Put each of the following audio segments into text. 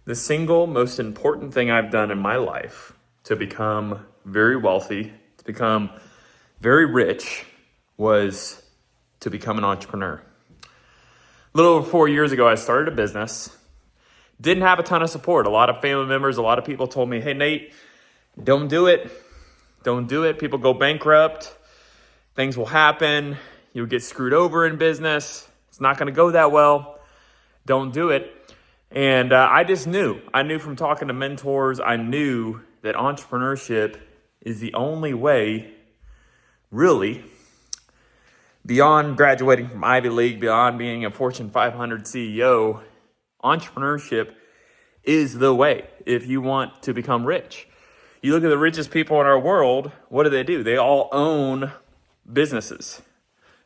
The single most important thing I've done in my life to become very wealthy, to become very rich, was to become an entrepreneur. A little over 4 years ago, I started a business. Didn't have a ton of support. A lot of family members, a lot of people told me, hey, Nate, don't do it. Don't do it. People go bankrupt. Things will happen. You'll get screwed over in business. It's not going to go that well. Don't do it. And I just knew. I knew from talking to mentors, I knew that entrepreneurship is the only way, really, beyond graduating from Ivy League, beyond being a Fortune 500 CEO, entrepreneurship is the way if you want to become rich. You look at the richest people in our world, what do? They all own businesses.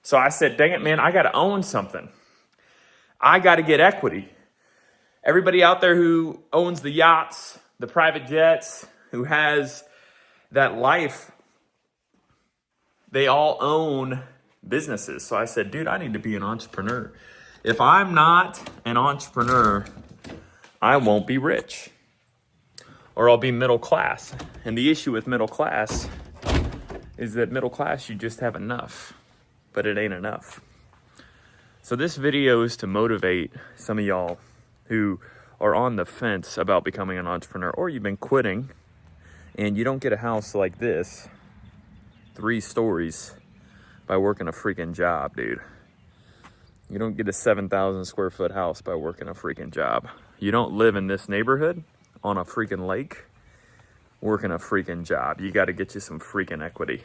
So I said, dang it, man, I got to own something. I got to get equity. Everybody out there who owns the yachts, the private jets, who has that life, they all own businesses. So I said, dude, I need to be an entrepreneur. If I'm not an entrepreneur, I won't be rich, or I'll be middle class. And the issue with middle class is that middle class, you just have enough, but it ain't enough. So this video is to motivate some of y'all who are on the fence about becoming an entrepreneur, or you've been quitting and you don't get a house like this, 3 stories, by working a freaking job, dude. You don't get a 7,000 square foot house by working a freaking job. You don't live in this neighborhood on a freaking lake working a freaking job. You got to get you some freaking equity.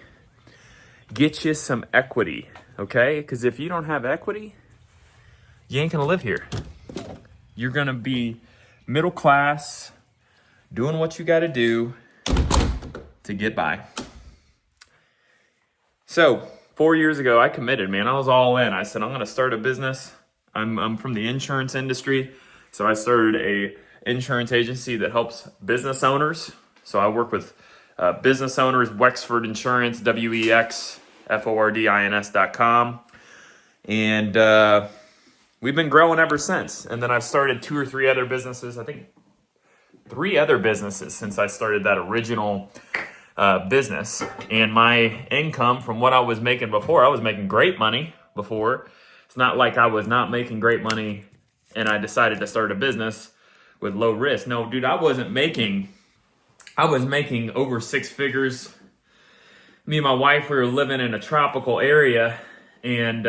Get you some equity, okay? Because if you don't have equity, you ain't gonna live here. You're gonna be middle class, doing what you gotta do to get by. So 4 years ago, I committed, man. I was all in. I said, I'm gonna start a business. I'm from the insurance industry. So I started a insurance agency that helps business owners. So I work with business owners, Wexford Insurance, WEXFORDINS.com. And we've been growing ever since. And then I've started 2 or 3 other businesses. I think 3 other businesses since I started that original business. And my income from what I was making before, I was making great money before. It's not like I was not making great money and I decided to start a business with low risk. No, dude, I was making over 6 figures. Me and my wife, we were living in a tropical area, and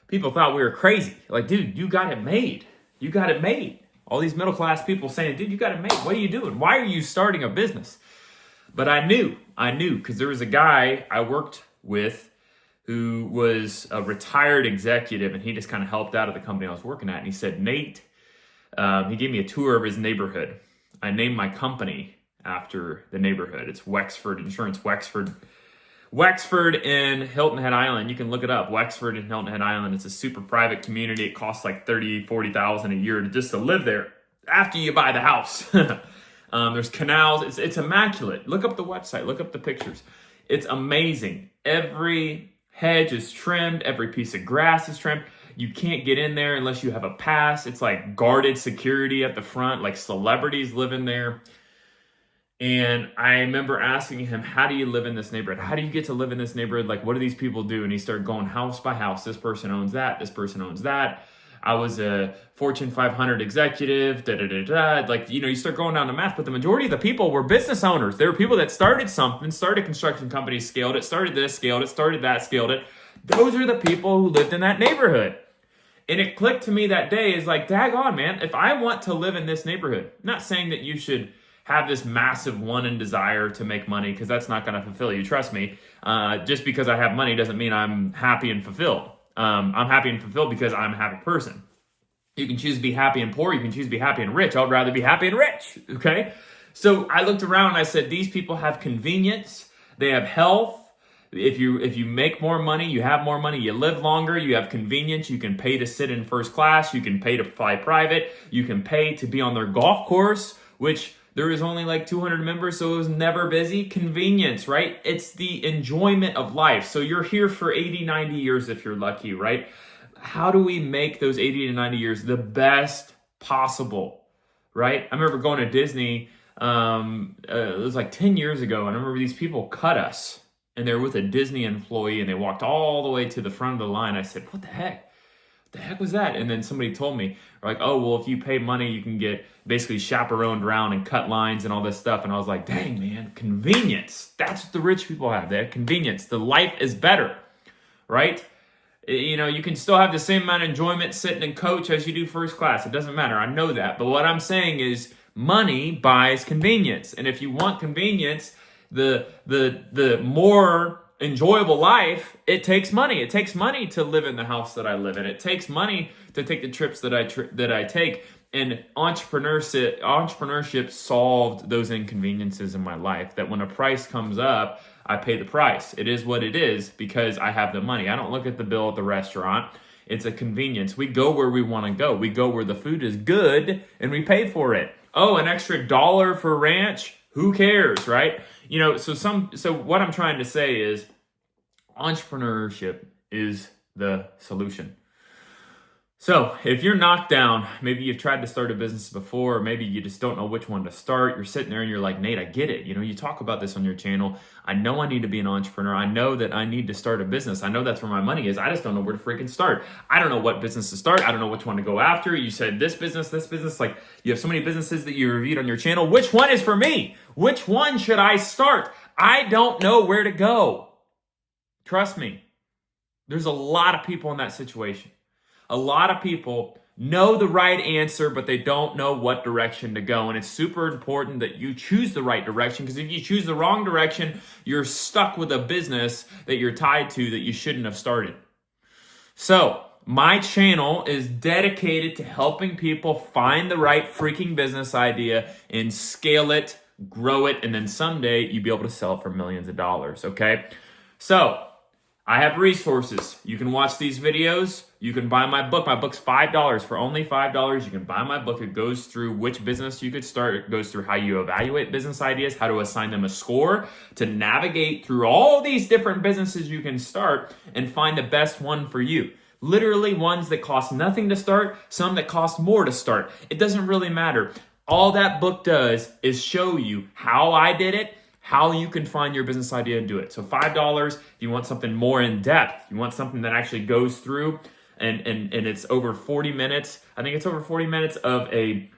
people thought we were crazy. Like, dude, you got it made. You got it made. All these middle class people saying, dude, you got it made. What are you doing? Why are you starting a business? But I knew, because there was a guy I worked with who was a retired executive, and he just kind of helped out at the company I was working at. And he said, Nate, he gave me a tour of his neighborhood. I named my company after the neighborhood. It's Wexford Insurance, Wexford in Hilton Head Island. You can look it up, Wexford in Hilton Head Island. It's a super private community. It costs like $30,000-$40,000 a year just to live there after you buy the house. There's canals. It's immaculate. Look up the website. Look up the pictures. It's amazing. Every hedge is trimmed. Every piece of grass is trimmed. You can't get in there unless you have a pass. It's like guarded security at the front, like celebrities live in there. And I remember asking him, how do you live in this neighborhood? How do you get to live in this neighborhood? Like, what do these people do? And he started going house by house. This person owns that. This person owns that. I was a Fortune 500 executive, Like, you start going down the math, but the majority of the people were business owners. They were people that started something, started construction companies, scaled it, started this, scaled it, started that, scaled it. Those are the people who lived in that neighborhood. And it clicked to me that day is like, daggone, man, if I want to live in this neighborhood, I'm not saying that you should have this massive want and desire to make money, because that's not going to fulfill you. Trust me. Just because I have money doesn't mean I'm happy and fulfilled. I'm happy and fulfilled because I'm a happy person. You can choose to be happy and poor. You can choose to be happy and rich. I'd rather be happy and rich. Okay. So I looked around and I said, these people have convenience. They have health. If you make more money, you have more money, you live longer, you have convenience, you can pay to sit in first class, you can pay to fly private, you can pay to be on their golf course, which there is only like 200 members, so it was never busy. Convenience, right? It's the enjoyment of life. So you're here for 80, 90 years if you're lucky, right? How do we make those 80 to 90 years the best possible, right? I remember going to Disney, it was like 10 years ago, and I remember these people cut us, and they were with a Disney employee, and they walked all the way to the front of the line. I said, what the heck? The heck was that? And then somebody told me, like, oh, well, if you pay money, you can get basically chaperoned around and cut lines and all this stuff. And I was like, dang, man, convenience. That's what the rich people have. They have convenience. The life is better, right? You know, you can still have the same amount of enjoyment sitting in coach as you do first class. It doesn't matter. I know that. But what I'm saying is money buys convenience. And if you want convenience, the more enjoyable life, it takes money. It takes money to live in the house that I live in. It takes money to take the trips that I take. And entrepreneurship solved those inconveniences in my life, that when a price comes up, I pay the price. It is what it is because I have the money. I don't look at the bill at the restaurant. It's a convenience. We go where we want to go. We go where the food is good and we pay for it. Oh, an extra $1 for ranch? Who cares, right? You know, so what I'm trying to say is entrepreneurship is the solution. So if you're knocked down, maybe you've tried to start a business before, or maybe you just don't know which one to start. You're sitting there and you're like, Nate, I get it. You know, you talk about this on your channel. I know I need to be an entrepreneur. I know that I need to start a business. I know that's where my money is. I just don't know where to freaking start. I don't know what business to start. I don't know which one to go after. You said this business. Like, you have so many businesses that you reviewed on your channel. Which one is for me? Which one should I start? I don't know where to go. Trust me. There's a lot of people in that situation. A lot of people know the right answer, but they don't know what direction to go. And it's super important that you choose the right direction, because if you choose the wrong direction, you're stuck with a business that you're tied to that you shouldn't have started. So my channel is dedicated to helping people find the right freaking business idea and scale it, grow it, and then someday you'll be able to sell it for millions of dollars, okay? So I have resources. You can watch these videos. You can buy my book. My book's $5. For only $5, you can buy my book. It goes through which business you could start. It goes through how you evaluate business ideas, how to assign them a score, to navigate through all these different businesses you can start and find the best one for you. Literally ones that cost nothing to start, some that cost more to start. It doesn't really matter. All that book does is show you how I did it, how you can find your business idea and do it. So $5, if you want something more in depth, you want something that actually goes through and it's over 40 minutes. I think it's over 40 minutes of a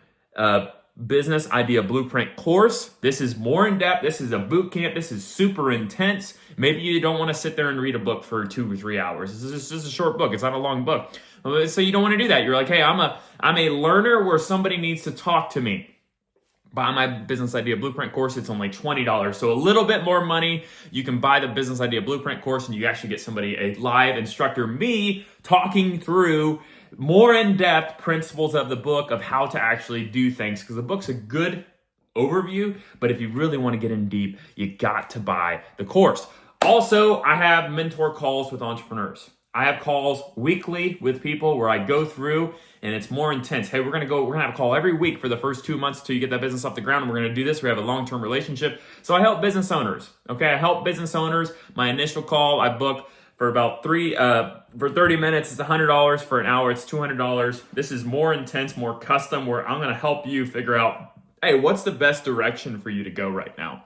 business idea blueprint course. This is more in depth. This is a boot camp. This is super intense. Maybe you don't want to sit there and read a book for 2 or 3 hours. This is just a short book. It's not a long book. So you don't want to do that. You're like, hey, I'm a learner where somebody needs to talk to me. Buy my business idea blueprint course. It's only $20. So a little bit more money. You can buy the business idea blueprint course and you actually get somebody, a live instructor, me talking through more in-depth principles of the book of how to actually do things. Because the book's a good overview, but if you really want to get in deep, you got to buy the course. Also, I have mentor calls with entrepreneurs. I have calls weekly with people where I go through and it's more intense. Hey, we're gonna have a call every week for the first 2 months till you get that business off the ground, and we're gonna do this. We have a long-term relationship. So I help business owners. Okay, I help business owners. My initial call I book for about for 30 minutes, it's $100. For an hour, it's $200. This is more intense, more custom, where I'm gonna help you figure out, hey, what's the best direction for you to go right now?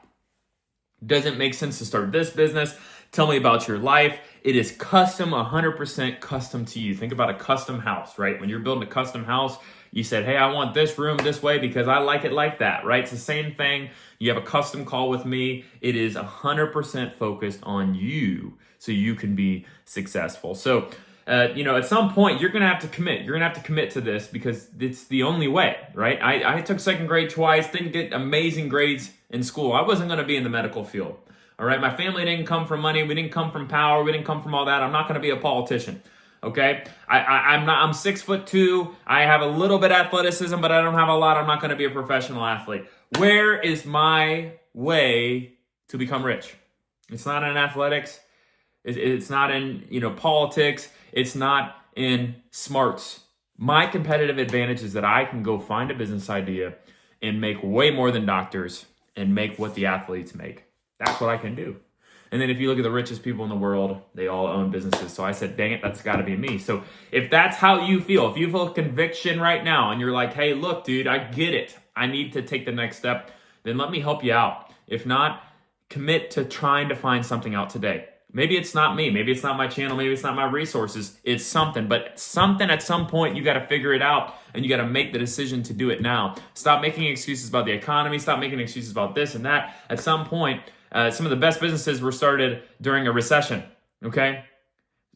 Does it make sense to start this business? Tell me about your life. It is custom, 100% custom to you. Think about a custom house, right? When you're building a custom house, you said, hey, I want this room this way because I like it like that, right? It's the same thing. You have a custom call with me. It is 100% focused on you so you can be successful. So, at some point, you're going to have to commit. You're going to have to commit to this because it's the only way, right? I took second grade twice, didn't get amazing grades in school. I wasn't going to be in the medical field. All right, my family didn't come from money. We didn't come from power. We didn't come from all that. I'm not going to be a politician. Okay, I'm 6'2". I have a little bit of athleticism, but I don't have a lot. I'm not going to be a professional athlete. Where is my way to become rich? It's not in athletics. It's not in politics. It's not in smarts. My competitive advantage is that I can go find a business idea and make way more than doctors and make what the athletes make. That's what I can do. And then if you look at the richest people in the world, they all own businesses. So I said, dang it, that's got to be me. So if that's how you feel, if you feel conviction right now and you're like, hey, look, dude, I get it. I need to take the next step, then let me help you out. If not, commit to trying to find something out today. Maybe it's not me. Maybe it's not my channel. Maybe it's not my resources. It's something. But something at some point, you got to figure it out and you got to make the decision to do it now. Stop making excuses about the economy. Stop making excuses about this and that. At some point, some of the best businesses were started during a recession. Okay?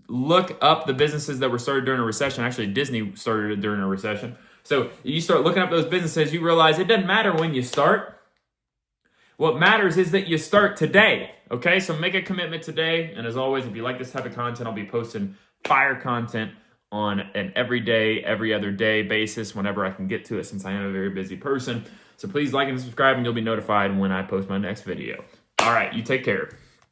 Look up the businesses that were started during a recession. Actually, Disney started it during a recession. So you start looking up those businesses, you realize it doesn't matter when you start. What matters is that you start today, okay? So make a commitment today. And as always, if you like this type of content, I'll be posting fire content on an every other day basis whenever I can get to it, since I am a very busy person. So please like and subscribe and you'll be notified when I post my next video. All right, you take care.